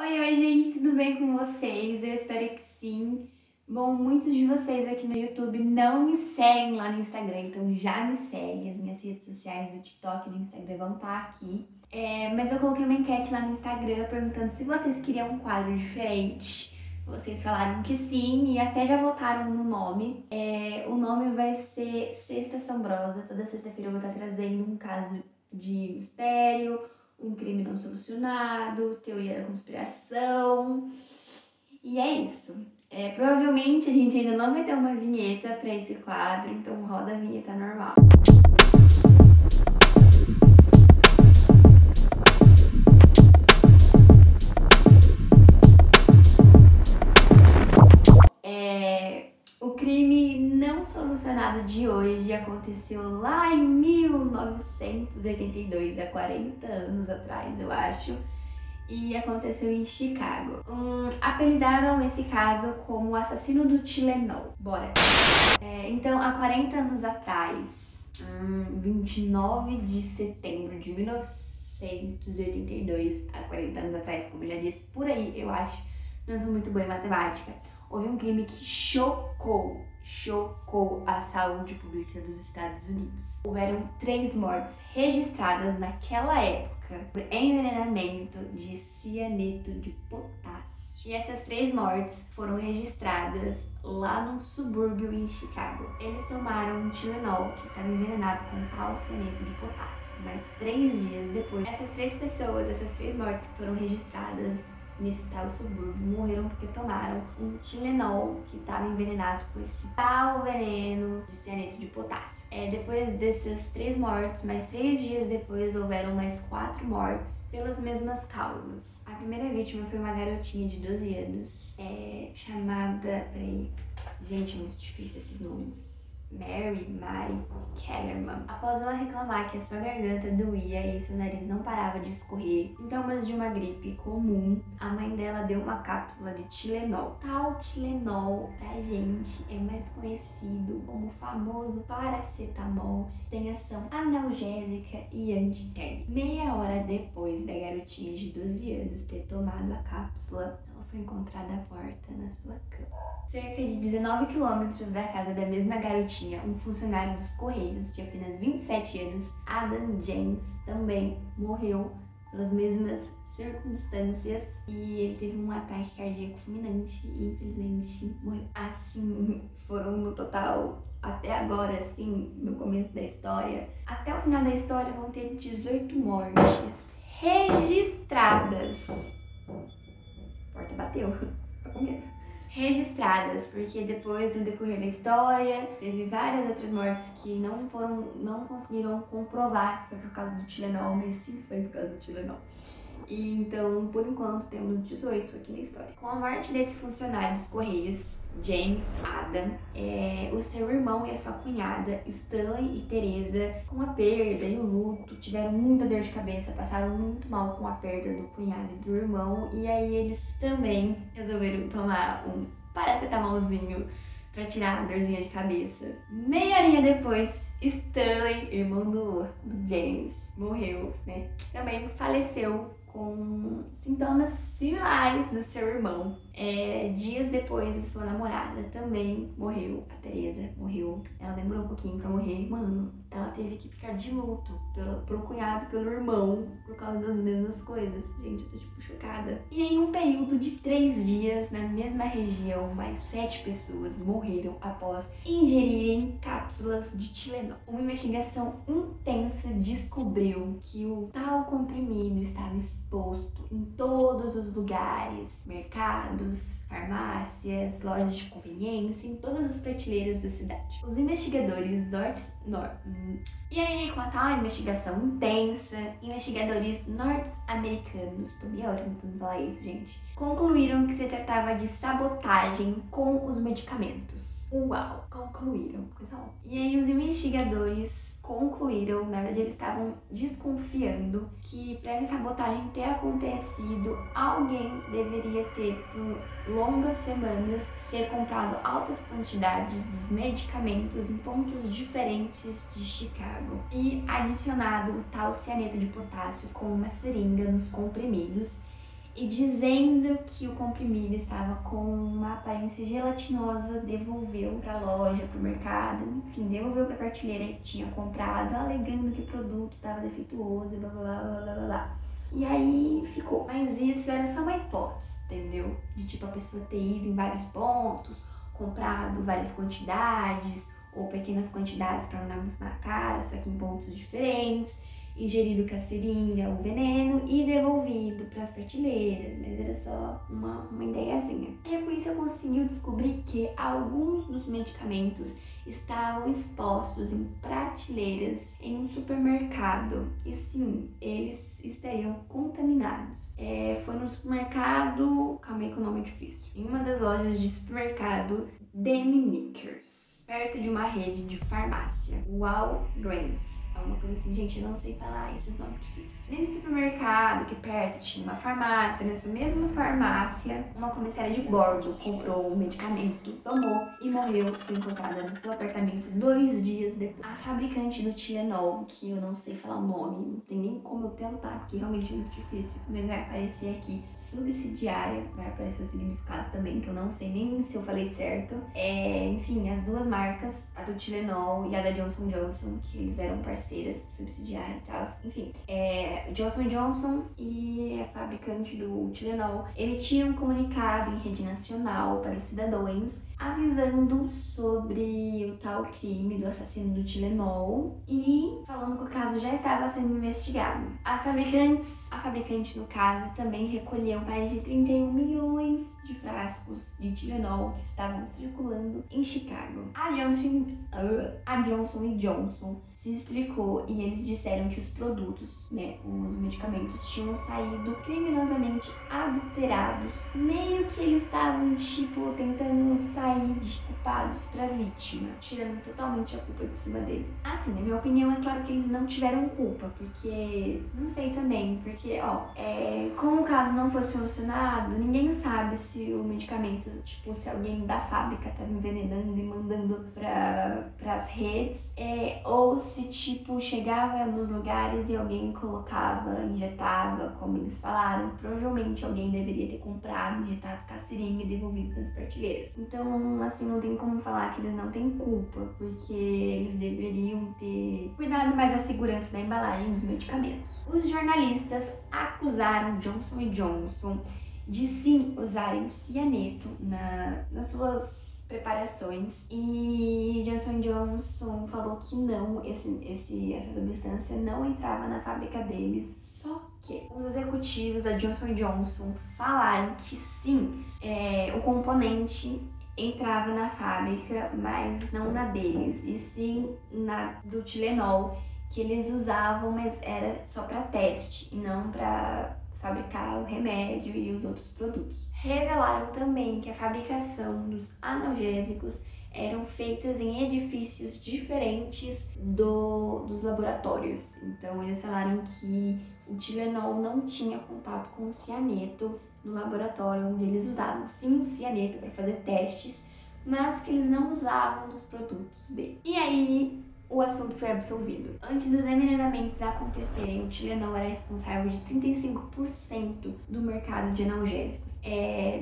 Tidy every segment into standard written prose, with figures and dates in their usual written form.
Oi, gente, tudo bem com vocês? Eu espero que sim. Bom, muitos de vocês aqui no YouTube não me seguem lá no Instagram, então já me segue. As minhas redes sociais do TikTok e do Instagram vão estar aqui. Mas eu coloquei uma enquete lá no Instagram perguntando se vocês queriam um quadro diferente. Vocês falaram que sim e até já votaram no nome. O nome vai ser Sexta Assombrosa. Toda sexta-feira eu vou estar trazendo um caso de mistério, um crime não solucionado, teoria da conspiração. E é isso. Provavelmente a gente ainda não vai ter uma vinheta para esse quadro, então roda a vinheta normal. O crime não solucionado de hoje aconteceu lá em 1982, há 40 anos atrás, eu acho, e aconteceu em Chicago. Apelidaram esse caso como o assassino do Tylenol. Bora! Então, há 40 anos atrás, 29 de setembro de 1982, há 40 anos atrás, como eu já disse, por aí, eu acho, não sou muito boa em matemática, houve um crime que chocou a saúde pública dos Estados Unidos. Houveram 3 mortes registradas naquela época por envenenamento de cianeto de potássio. E essas 3 mortes foram registradas lá num subúrbio em Chicago. Eles tomaram um Tylenol que estava envenenado com tal cianeto de potássio. Mas 3 dias depois, essas 3 mortes que foram registradas nesse tal subúrbio morreram porque tomaram um Tylenol que estava envenenado com esse tal veneno de cianeto de potássio. Depois dessas 3 mortes, mais 3 dias depois, houveram mais 4 mortes pelas mesmas causas. A primeira vítima foi uma garotinha de 12 anos, chamada... Peraí, gente, é muito difícil esses nomes. Mary Kellerman. Após ela reclamar que a sua garganta doía e seu nariz não parava de escorrer, sintomas de uma gripe comum, a mãe dela deu uma cápsula de Tylenol. Tal Tylenol, pra gente, é mais conhecido como o famoso paracetamol, tem ação analgésica e antitérmica. Meia hora depois da garotinha de 12 anos ter tomado a cápsula, ela foi encontrada morta na sua cama. Cerca de 19 quilômetros da casa da mesma garotinha, um funcionário dos Correios de apenas 27 anos, Adam James, também morreu pelas mesmas circunstâncias e ele teve um ataque cardíaco fulminante e infelizmente morreu. Assim, foram no total, até agora, assim, no começo da história, até o final da história vão ter 18 mortes registradas. A porta bateu, tô com medo. Registradas, porque depois, no decorrer da história, teve várias outras mortes que não conseguiram comprovar que foi por causa do Tylenol, mas sim foi por causa do Tylenol. E então, por enquanto, temos 18 aqui na história. Com a morte desse funcionário dos Correios, James Adam, o seu irmão e a sua cunhada, Stanley e Teresa, com a perda e o luto, tiveram muita dor de cabeça, passaram muito mal com a perda do cunhado e do irmão, e aí eles também resolveram tomar um paracetamolzinho pra tirar a dorzinha de cabeça. Meia horinha depois, Stanley, irmão do James, morreu, né? Também faleceu com sintomas similares do seu irmão. Dias depois, a sua namorada também morreu, a Teresa morreu. Ela demorou um pouquinho pra morrer, mano. Ela teve que ficar de luto pro cunhado e pelo irmão por causa das mesmas coisas. Gente, eu tô tipo chocada. E em um período de 3 dias, na mesma região, mais 7 pessoas morreram após ingerirem cápsulas de Tylenol. Uma investigação intensa descobriu que o tal comprimido estava exposto em todos os lugares, mercados, farmácias, lojas de conveniência, em todas as prateleiras da cidade. Os investigadores E aí, com a tal investigação intensa, investigadores norte-americanos, tô meia hora tentando falar isso, gente, concluíram que se tratava de sabotagem com os medicamentos. Uau! Concluíram, coisa óbvia. E aí, os investigadores concluíram, na verdade, eles estavam desconfiando que para essa sabotagem ter acontecido, alguém deveria ter, por longas semanas, ter comprado altas quantidades dos medicamentos em pontos diferentes de Chicago e adicionado o tal cianeto de potássio com uma seringa nos comprimidos e dizendo que o comprimido estava com uma aparência gelatinosa, devolveu para a loja, para o mercado, enfim, devolveu para a prateleira que tinha comprado, alegando que o produto estava defeituoso, blá blá blá blá blá blá. E aí ficou. Mas isso era só uma hipótese, entendeu? De tipo a pessoa ter ido em vários pontos, comprado várias quantidades ou pequenas quantidades para não dar muito na cara, só que em pontos diferentes, ingerido com a seringa o veneno e devolvido para as prateleiras, mas era só uma ideiazinha. E a polícia conseguiu descobrir que alguns dos medicamentos estavam expostos em prateleiras em um supermercado e sim, eles estariam contaminados. Foi no supermercado, calma aí que o nome é difícil, em uma das lojas de supermercado Deminickers, perto de uma rede de farmácia, Walgreens. É uma coisa assim, gente, eu não sei falar esses nomes difíceis. Nesse supermercado aqui perto tinha uma farmácia. Nessa mesma farmácia, uma comissária de bordo comprou o medicamento, tomou e morreu. Foi encontrada no seu apartamento 2 dias depois. A fabricante do Tylenol, que eu não sei falar o nome, não tem nem como eu tentar, porque realmente é muito difícil, mas vai aparecer aqui, subsidiária, vai aparecer o significado também, que eu não sei nem se eu falei certo. Enfim, as duas marcas, a do Tylenol e a da Johnson & Johnson, que eles eram parceiras, subsidiárias e tal. Enfim, Johnson & Johnson e a fabricante do Tylenol emitiram um comunicado em rede nacional para os cidadãos avisando sobre o tal crime do assassino do Tylenol e falando que o caso já estava sendo investigado. A fabricante no caso também recolheu mais de 31 milhões de frascos de Tylenol que estavam circulando em Chicago. A Johnson & Johnson se explicou e eles disseram que os produtos, os medicamentos, tinham saído criminosamente adulterados. Meio que eles estavam, tentando sair de culpados pra vítima, tirando totalmente a culpa de cima deles. Assim, na minha opinião, é claro que eles não tiveram culpa, porque, não sei também, porque, como o caso não foi solucionado, ninguém sabe se o medicamento, se alguém da fábrica tava envenenando e mandando pras redes, ou se, chegava nos lugares e alguém colocava, injetava, como eles falaram, provavelmente alguém deveria ter comprado, injetado com a seringa e devolvido nas prateleiras. Então, assim, não tem como falar que eles não têm culpa, porque eles deveriam ter cuidado mais da segurança da embalagem dos medicamentos. Os jornalistas acusaram Johnson & Johnson de sim usarem cianeto nas suas preparações e Johnson & Johnson falou que não, essa substância não entrava na fábrica deles, só que os executivos da Johnson & Johnson falaram que sim, o componente entrava na fábrica, mas não na deles, e sim na do Tylenol, que eles usavam, mas era só para teste e não para fabricar o remédio e os outros produtos. Revelaram também que a fabricação dos analgésicos eram feitas em edifícios diferentes dos laboratórios. Então eles falaram que o Tylenol não tinha contato com o cianeto no laboratório onde eles usavam sim o cianeto para fazer testes, mas que eles não usavam nos produtos dele. E aí o assunto foi absolvido. Antes dos envenenamentos acontecerem, o Tylenol era responsável de 35% do mercado de analgésicos.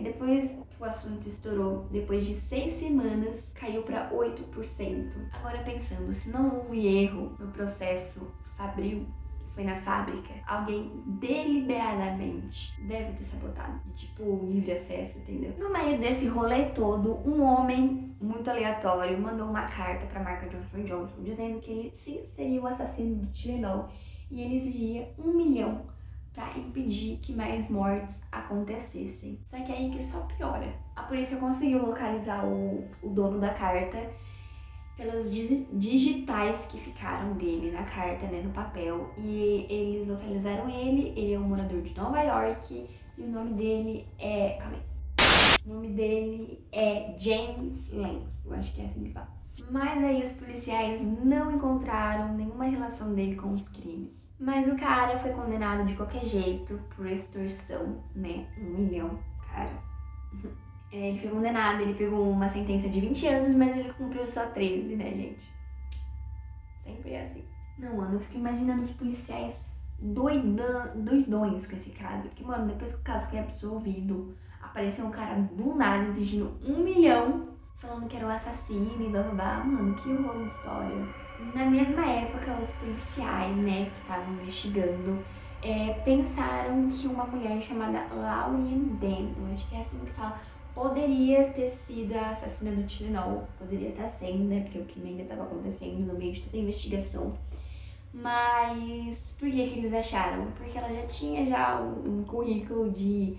Depois que o assunto estourou, depois de 6 semanas, caiu para 8%. Agora pensando, se não houve erro no processo fabril, foi na fábrica, alguém deliberadamente deve ter sabotado, livre acesso, entendeu? No meio desse rolê todo, um homem muito aleatório mandou uma carta para a marca Johnson & Johnson dizendo que ele sim seria o assassino do Tylenol e ele exigia 1 milhão para impedir que mais mortes acontecessem. Só que aí que só piora. A polícia conseguiu localizar o dono da carta pelas digitais que ficaram dele na carta, no papel, e eles localizaram ele é um morador de Nova York e o nome dele é... O nome dele é James Lance, eu acho que é assim que fala. Mas aí os policiais não encontraram nenhuma relação dele com os crimes. Mas o cara foi condenado de qualquer jeito por extorsão, 1 milhão, cara. Ele foi condenado, ele pegou uma sentença de 20 anos, mas ele cumpriu só 13, gente? Sempre é assim. Não, mano, eu fico imaginando os policiais doidões com esse caso. Porque, mano, depois que o caso foi absolvido, apareceu um cara do nada exigindo 1 milhão, falando que era o assassino e blá blá blá. Mano, que horror de história. Na mesma época, os policiais, né, que estavam investigando, pensaram que uma mulher chamada Lauren Den, eu acho que é assim que fala, poderia ter sido a assassina do Tylenol. Poderia estar sendo, né, porque o crime ainda estava acontecendo no meio de toda a investigação. Mas por que eles acharam? Porque ela já tinha um currículo de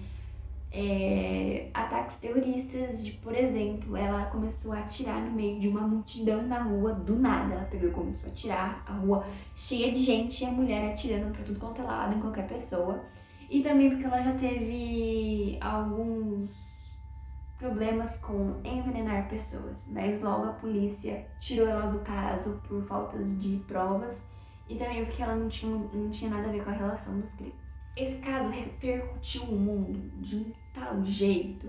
ataques terroristas, por exemplo, ela começou a atirar no meio de uma multidão na rua, do nada. Ela pegou e começou a atirar, a rua cheia de gente e a mulher atirando pra tudo quanto é lado, em qualquer pessoa. E também porque ela já teve alguns problemas com envenenar pessoas, mas logo a polícia tirou ela do caso por faltas de provas e também porque ela não tinha nada a ver com a relação dos crimes. Esse caso repercutiu o mundo de um tal jeito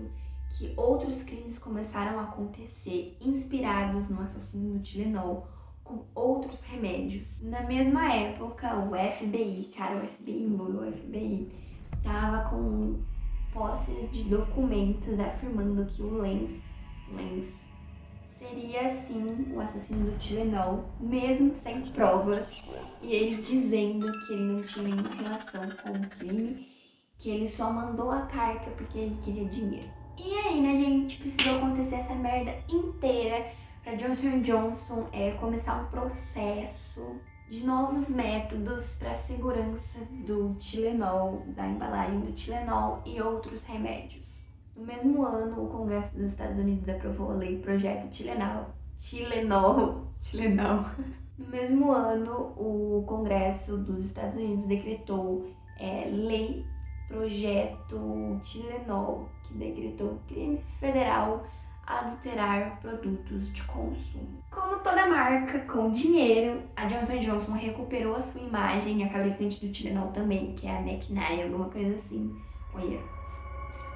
que outros crimes começaram a acontecer inspirados no assassino do Tylenol com outros remédios. Na mesma época, o FBI, cara, o FBI tava com posses de documentos afirmando que o Lenz seria sim o assassino do Tylenol, mesmo sem provas, e ele dizendo que ele não tinha nenhuma relação com o crime, que ele só mandou a carta porque ele queria dinheiro. E aí, né, gente, precisou acontecer essa merda inteira pra Johnson & Johnson começar um processo de novos métodos para segurança do Tylenol, da embalagem do Tylenol e outros remédios. No mesmo ano, o Congresso dos Estados Unidos aprovou a lei Projeto Tylenol. No mesmo ano, o Congresso dos Estados Unidos decretou Lei Projeto Tylenol, que decretou crime federal adulterar produtos de consumo. Como toda marca com dinheiro, a Johnson & Johnson recuperou a sua imagem, a fabricante do Tylenol também, que é a McNally, alguma coisa assim. Olha,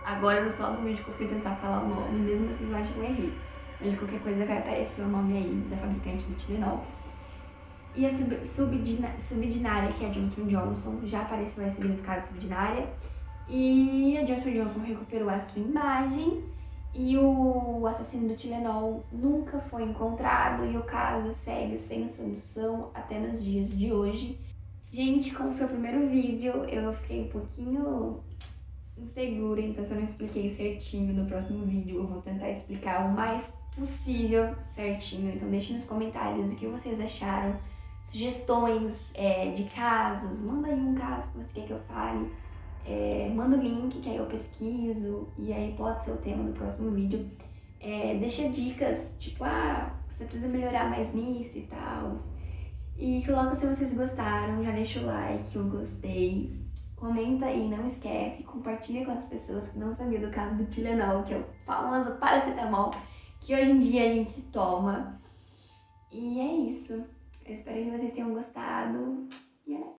agora no final do vídeo que eu fui tentar falar o nome, mesmo assim eu acho que eu errei. Mas de qualquer coisa vai aparecer o nome aí da fabricante do Tylenol. E a subdinária, que é a Johnson & Johnson, já apareceu esse significado de subdinária. E a Johnson & Johnson recuperou a sua imagem. E o assassino do Tylenol nunca foi encontrado e o caso segue sem solução até nos dias de hoje. Gente, como foi o primeiro vídeo, eu fiquei um pouquinho insegura, então se eu não expliquei certinho no próximo vídeo, eu vou tentar explicar o mais possível certinho. Então deixe nos comentários o que vocês acharam, sugestões de casos, manda aí um caso que você quer que eu fale. Manda o link que aí eu pesquiso e aí pode ser o tema do próximo vídeo. Deixa dicas, tipo, você precisa melhorar mais nisso e tal. E coloca se vocês gostaram, já deixa o like, eu gostei. Comenta aí, não esquece, compartilha com as pessoas que não sabiam do caso do Tylenol, que é o famoso paracetamol, que hoje em dia a gente toma. E é isso. Eu espero que vocês tenham gostado. E é